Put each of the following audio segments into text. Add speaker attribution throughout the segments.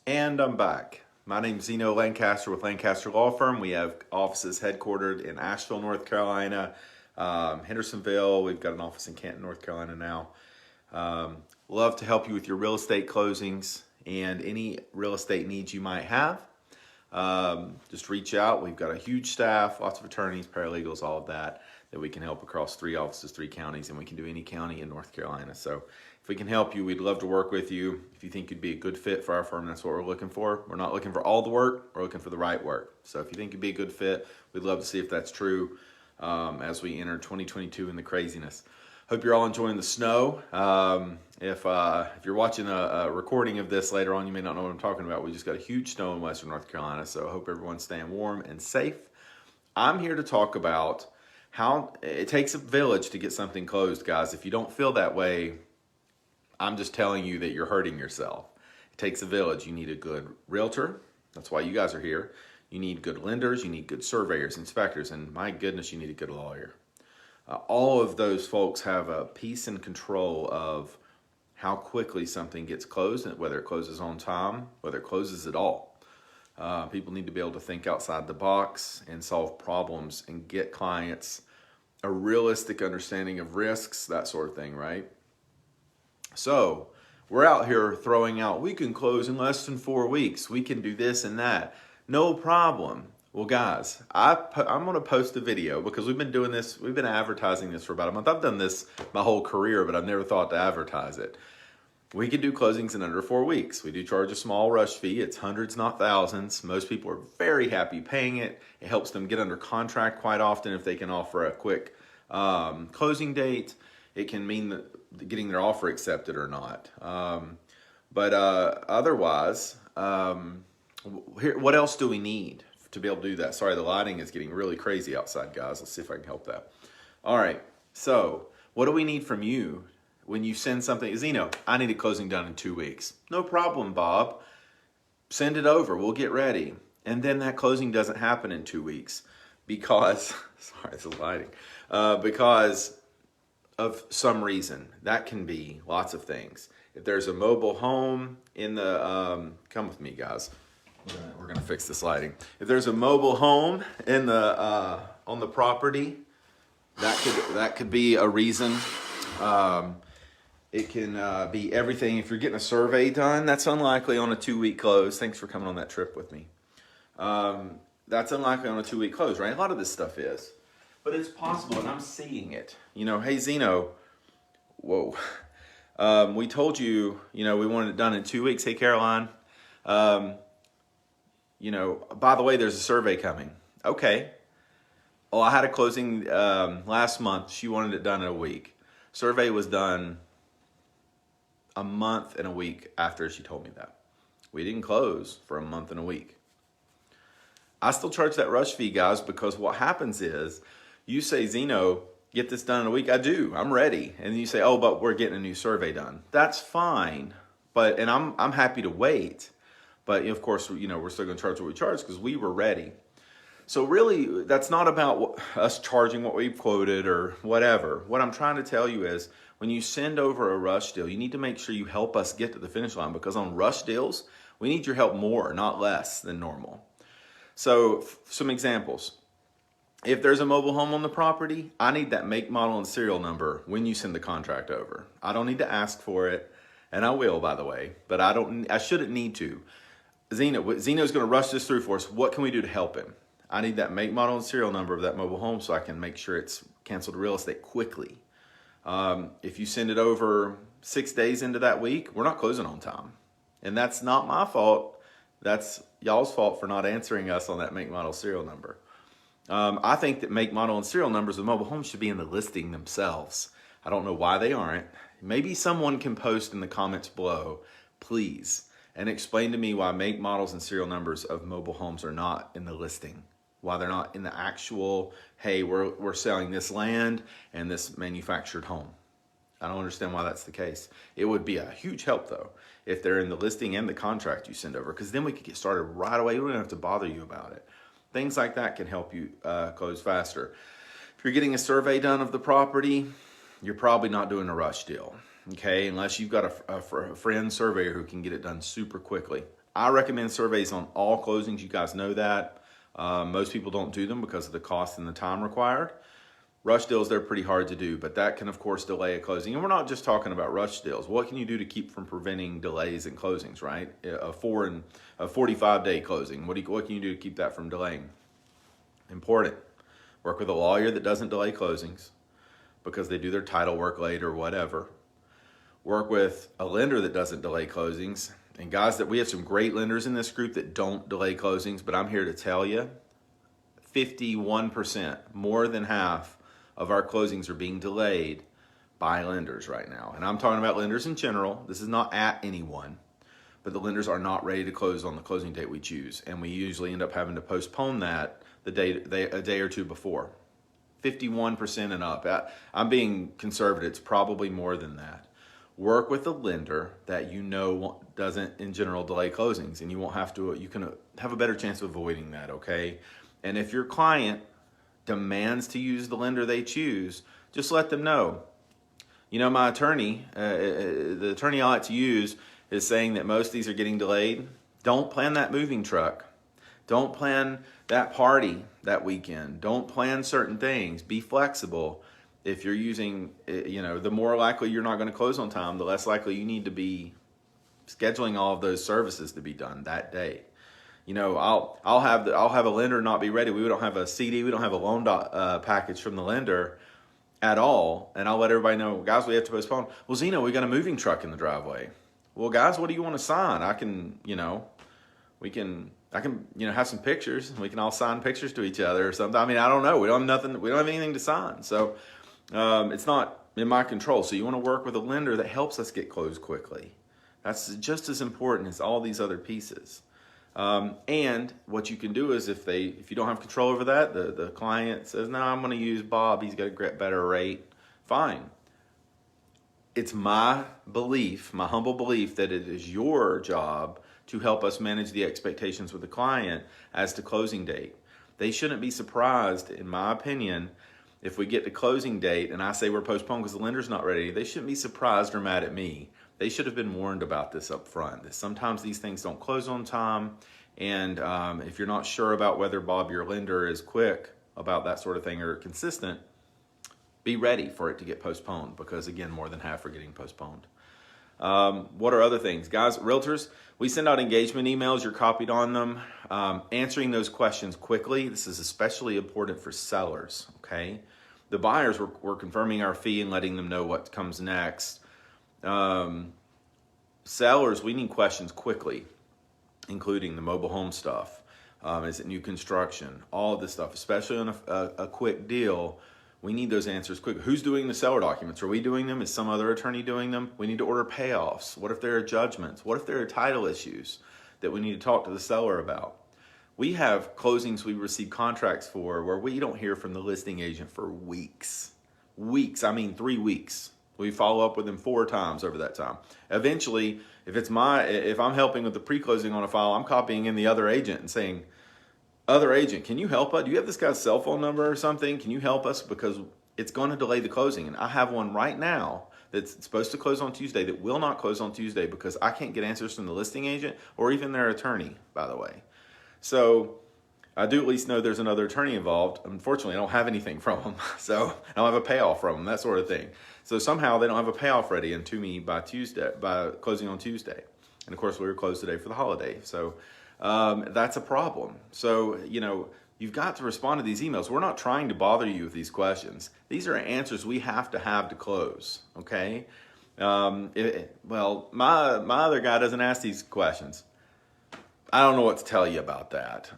Speaker 1: And I'm back. My name's Zeno Lancaster with Lancaster Law Firm. We have offices headquartered in Asheville, North Carolina, Hendersonville. We've got an office in Canton, North Carolina now. Love to help you with your real estate closings and any real estate needs you might have. Just reach out. We've got a huge staff, lots of attorneys, paralegals, all of that we can help across 3 offices, 3 counties, and we can do any county in North Carolina. So if we can help you, we'd love to work with you. If you think you'd be a good fit for our firm, that's what we're looking for. We're not looking for all the work, we're looking for the right work. So if you think you'd be a good fit, we'd love to see if that's true as we enter 2022 in the craziness. Hope you're all enjoying the snow. If you're watching a recording of this later on, you may not know what I'm talking about. We just got a huge snow in Western North Carolina, so I hope everyone's staying warm and safe. I'm here to talk about how it takes a village to get something closed, guys. If you don't feel that way, I'm just telling you that you're hurting yourself. It takes a village. You need a good realtor. That's why you guys are here. You need good lenders. You need good surveyors, inspectors, and my goodness, you need a good lawyer. All of those folks have a piece and control of how quickly something gets closed, and whether it closes on time, whether it closes at all. People need to be able to think outside the box and solve problems and get clients a realistic understanding of risks, that sort of thing, right? So we're out here throwing out, we can close in less than 4 weeks. We can do this and that. No problem. Well, guys, I'm going to post a video because we've been doing this. We've been advertising this for about a month. I've done this my whole career, but I've never thought to advertise it. We can do closings in under 4 weeks. We do charge a small rush fee. It's hundreds, not thousands. Most people are very happy paying it. It helps them get under contract quite often if they can offer a quick closing date. It can mean that getting their offer accepted or not. But otherwise, what else do we need to be able to do that? Sorry, the lighting is getting really crazy outside, guys. Let's see if I can help that. All right, so what do we need from you when you send something? Zeno, I need a closing done in 2 weeks. No problem, Bob. Send it over. We'll get ready. And then that closing doesn't happen in 2 weeks because, sorry, it's lighting, because of some reason. That can be lots of things. If there's a mobile home in the, come with me, guys. We're gonna fix this lighting. If there's a mobile home in the on the property, that could be a reason. It can be everything. If you're getting a survey done, that's unlikely on a 2-week close. Thanks for coming on that trip with me. That's unlikely on a 2-week close, right? A lot of this stuff is, but it's possible, and I'm seeing it. You know, hey Zeno, whoa. We told you, we wanted it done in 2 weeks. Hey Caroline. By the way, there's a survey coming. Okay. Well, I had a closing last month. She wanted it done in a week. Survey was done a month and a week after she told me that. We didn't close for a month and a week. I still charge that rush fee, guys, because what happens is you say, Zeno, get this done in a week. I do. I'm ready. And then you say, oh, but we're getting a new survey done. That's fine. And I'm happy to wait. But of course, we're still going to charge what we charge because we were ready. So really, that's not about us charging what we've quoted or whatever. What I'm trying to tell you is when you send over a rush deal, you need to make sure you help us get to the finish line because on rush deals, we need your help more, not less than normal. So some examples. If there's a mobile home on the property, I need that make, model, and serial number when you send the contract over. I don't need to ask for it, and I will, by the way, but I shouldn't need to. Zeno's going to rush this through for us. What can we do to help him? I need that make, model, and serial number of that mobile home so I can make sure it's canceled real estate quickly. If you send it over 6 days into that week, we're not closing on time. And that's not my fault. That's y'all's fault for not answering us on that make, model, serial number. I think that make, model, and serial numbers of mobile homes should be in the listing themselves. I don't know why they aren't. Maybe someone can post in the comments below, please, and explain to me why make, models, and serial numbers of mobile homes are not in the listing. Why they're not in the actual, hey, we're selling this land and this manufactured home. I don't understand why that's the case. It would be a huge help, though, if they're in the listing and the contract you send over, because then we could get started right away. We don't have to bother you about it. Things like that can help you close faster. If you're getting a survey done of the property, you're probably not doing a rush deal, okay? Unless you've got a friend surveyor who can get it done super quickly. I recommend surveys on all closings. You guys know that. Most people don't do them because of the cost and the time required. Rush deals, they're pretty hard to do, but that can, of course, delay a closing. And we're not just talking about rush deals. What can you do to keep from preventing delays in closings, right? A 45-day closing. What can you do to keep that from delaying? Important. Work with a lawyer that doesn't delay closings because they do their title work late or whatever. Work with a lender that doesn't delay closings. And guys, that we have some great lenders in this group that don't delay closings, but I'm here to tell you, 51%, more than half of our closings are being delayed by lenders right now. And I'm talking about lenders in general. This is not at anyone, but the lenders are not ready to close on the closing date we choose. And we usually end up having to postpone that a day or two before. 51% and up. I'm being conservative. It's probably more than that. Work with a lender that you know doesn't in general delay closings, and you can have a better chance of avoiding that, okay? And if your client demands to use the lender they choose, just let them know. You know, my attorney, the attorney I like to use, is saying that most of these are getting delayed. Don't plan that moving truck. Don't plan that party that weekend. Don't plan certain things. Be flexible. If you're using, the more likely you're not going to close on time, the less likely you need to be scheduling all of those services to be done that day. You know, I'll have a lender not be ready. We don't have a CD. We don't have a loan package from the lender at all. And I'll let everybody know, guys, we have to postpone. Well, Zeno, we got a moving truck in the driveway. Well, guys, what do you want to sign? I can have some pictures, and we can all sign pictures to each other or something. I mean, I don't know. We don't have nothing. We don't have anything to sign. So it's not in my control. So you want to work with a lender that helps us get closed quickly. That's just as important as all these other pieces. And what you can do is if you don't have control over that, the client says, no, I'm going to use Bob. He's got a better rate. Fine. It's my belief, my humble belief, that it is your job to help us manage the expectations with the client as to closing date. They shouldn't be surprised, in my opinion, if we get to closing date and I say we're postponed because the lender's not ready. They shouldn't be surprised or mad at me. They should have been warned about this up front, that sometimes these things don't close on time. And if you're not sure about whether Bob, your lender, is quick about that sort of thing or consistent, be ready for it to get postponed because, again, more than half are getting postponed. What are other things? Guys, realtors, we send out engagement emails. You're copied on them. Answering those questions quickly. This is especially important for sellers, okay? The buyers, we're confirming our fee and letting them know what comes next. Sellers, we need questions quickly, including the mobile home stuff. Is it new construction? All of this stuff, especially on a quick deal. We need those answers quick. Who's doing the seller documents? Are we doing them? Is some other attorney doing them? We need to order payoffs. What if there are judgments? What if there are title issues that we need to talk to the seller about? We have closings we receive contracts for where we don't hear from the listing agent for weeks. Weeks, I mean 3 weeks. We follow up with them 4 times over that time. Eventually, if I'm helping with the pre-closing on a file, I'm copying in the other agent and saying, other agent, can you help us? Do you have this guy's cell phone number or something? Can you help us? Because it's going to delay the closing. And I have one right now that's supposed to close on Tuesday that will not close on Tuesday because I can't get answers from the listing agent or even their attorney, by the way. So I do at least know there's another attorney involved. Unfortunately, I don't have anything from them. So I don't have a payoff from them, that sort of thing. So somehow they don't have a payoff ready and to me by closing on Tuesday. And of course, we were closed today for the holiday. So that's a problem. So, you've got to respond to these emails. We're not trying to bother you with these questions. These are answers we have to close, okay? My other guy doesn't ask these questions. I don't know what to tell you about that.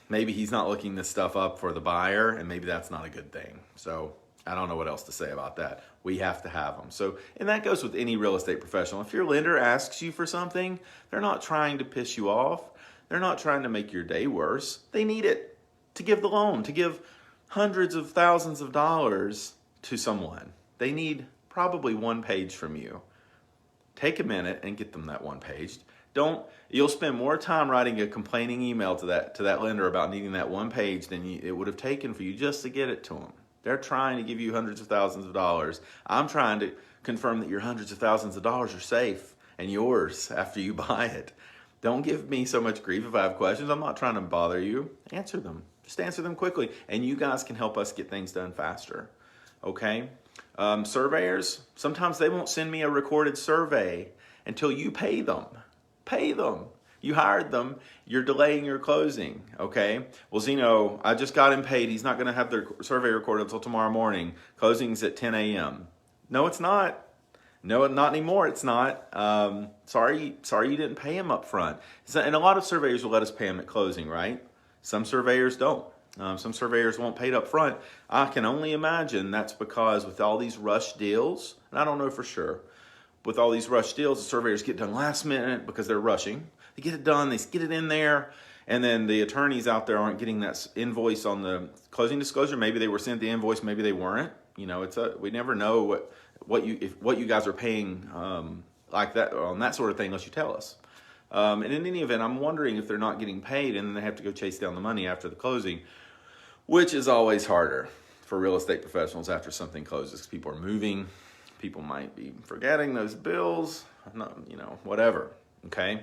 Speaker 1: Maybe he's not looking this stuff up for the buyer, and maybe that's not a good thing. So I don't know what else to say about that. We have to have them. So, and that goes with any real estate professional. If your lender asks you for something, they're not trying to piss you off. They're not trying to make your day worse. They need it to give the loan, to give hundreds of thousands of dollars to someone. They need probably 1 page from you. Take a minute and get them that 1 page. You'll spend more time writing a complaining email to that lender about needing that 1 page than it would have taken for you just to get it to them. They're trying to give you hundreds of thousands of dollars. I'm trying to confirm that your hundreds of thousands of dollars are safe and yours after you buy it. Don't give me so much grief if I have questions. I'm not trying to bother you. Answer them. Just answer them quickly. And you guys can help us get things done faster. Okay? Surveyors, sometimes they won't send me a recorded survey until you pay them. Pay them. You hired them. You're delaying your closing. Okay? Well, Zeno, I just got him paid. He's not going to have their survey recorded until tomorrow morning. Closing's at 10 a.m. No, it's not. No, not anymore. It's not. Sorry you didn't pay him up front. And a lot of surveyors will let us pay him at closing, right? Some surveyors don't. Some surveyors won't pay it up front. I can only imagine that's because with all these rush deals, and I don't know for sure, with all these rush deals, the surveyors get done last minute because they're rushing. They get it done, they get it in there, and then the attorneys out there aren't getting that invoice on the closing disclosure. Maybe they were sent the invoice, maybe they weren't. You know, we never know what you guys are paying like that on that sort of thing unless you tell us. And in any event, I'm wondering if they're not getting paid and then they have to go chase down the money after the closing, which is always harder for real estate professionals after something closes. People are moving, people might be forgetting those bills, whatever. Okay.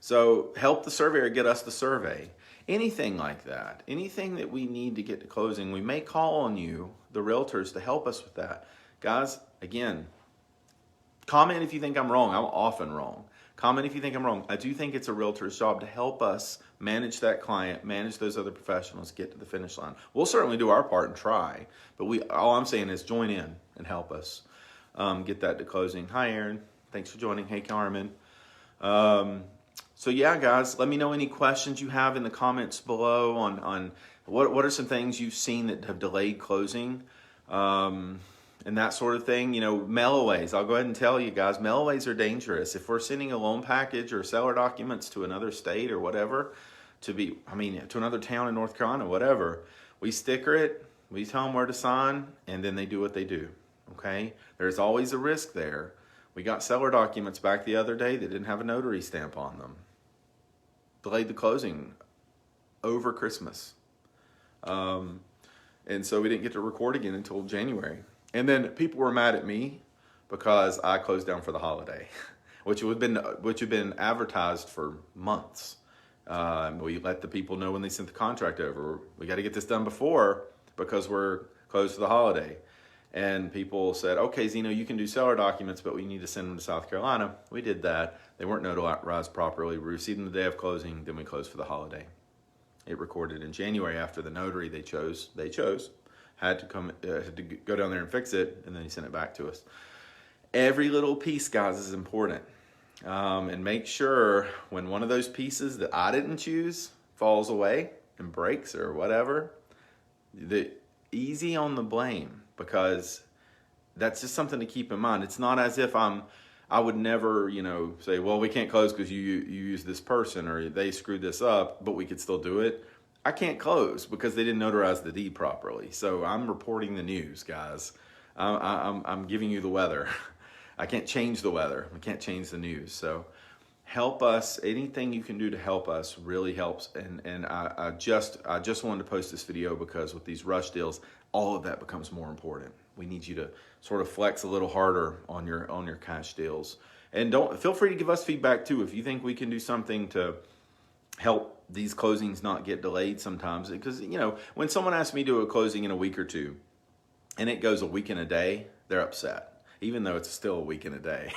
Speaker 1: So help the surveyor get us the survey. Anything like that, anything that we need to get to closing, we may call on you, the realtors, to help us with that. Guys, again, comment if you think I'm wrong. I'm often wrong. Comment if you think I'm wrong. I do think it's a realtor's job to help us manage that client, manage those other professionals, get to the finish line. We'll certainly do our part and try, but all I'm saying is join in and help us get that to closing. Hi, Aaron. Thanks for joining. Hey, Carmen. So yeah, guys, let me know any questions you have in the comments below on what are some things you've seen that have delayed closing, and that sort of thing. Mailaways. I'll go ahead and tell you guys, mailaways are dangerous. If we're sending a loan package or seller documents to another state or whatever, to another town in North Carolina, whatever, we sticker it, we tell them where to sign, and then they do what they do. Okay? There's always a risk there. We got seller documents back the other day that didn't have a notary stamp on them. Delayed the closing over Christmas. And so we didn't get to record again until January. And then people were mad at me because I closed down for the holiday, which had been advertised for months. We let the people know when they sent the contract over. We got to get this done before because we're closed for the holiday. And people said, okay, Zeno, you can do seller documents, but we need to send them to South Carolina. We did that. They weren't notarized properly. We received them the day of closing, then we closed for the holiday. It recorded in January after the notary they chose had to go down there and fix it, and then he sent it back to us. Every little piece, guys, is important. And make sure when one of those pieces that I didn't choose falls away and breaks or whatever, easy on the blame, because that's just something to keep in mind. It's not as if I would never, say, well, we can't close because you use this person or they screwed this up, but we could still do it. I can't close because they didn't notarize the deed properly. So I'm reporting the news, guys. I'm giving you the weather. I can't change the weather. I can't change the news. So help us. Anything you can do to help us really helps. And I just wanted to post this video because with these rush deals, all of that becomes more important. We need you to sort of flex a little harder on your cash deals. And feel free to give us feedback too if you think we can do something to help these closings not get delayed sometimes. Because when someone asks me to do a closing in a week or two and it goes a week and a day, they're upset, even though it's still a week and a day.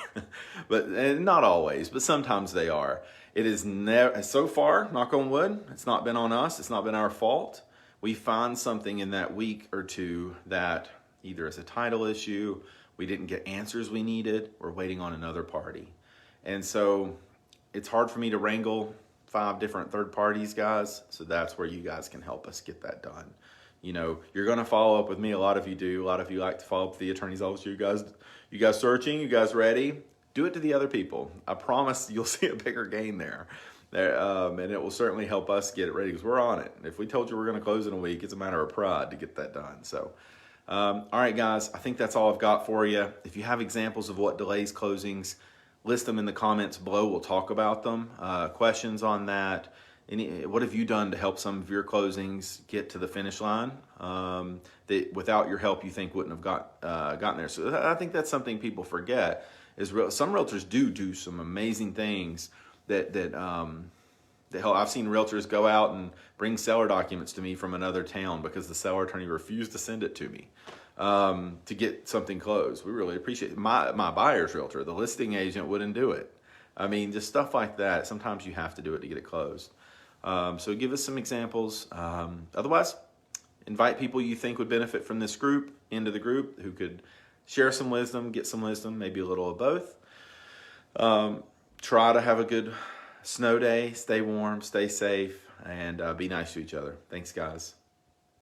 Speaker 1: But not always, but sometimes they are. It is never, so far, knock on wood, it's not been on us, it's not been our fault. We find something in that week or two that either is a title issue, we didn't get answers we needed, we're waiting on another party. And so it's hard for me to wrangle 5 different third parties, guys. So that's where you guys can help us get that done. You're going to follow up with me. A lot of you do. A lot of you like to follow up with the attorney's office. You guys searching? You guys ready? Do it to the other people. I promise you'll see a bigger gain there. And it will certainly help us get it ready because we're on it. If we told you we're going to close in a week, it's a matter of pride to get that done. So, all right, guys, I think that's all I've got for you. If you have examples of what delays closings, list them in the comments below. We'll talk about them. Questions on that. What have you done to help some of your closings get to the finish line that without your help you think wouldn't have gotten there? So I think that's something people forget. Some realtors do some amazing things hell, I've seen realtors go out and bring seller documents to me from another town because the seller attorney refused to send it to me to get something closed. We really appreciate it. My buyer's realtor, the listing agent, wouldn't do it. I mean, just stuff like that. Sometimes you have to do it to get it closed. So give us some examples. Otherwise, invite people you think would benefit from this group into the group who could share some wisdom, get some wisdom, maybe a little of both. Try to have a good snow day, stay warm, stay safe, and be nice to each other. Thanks, guys.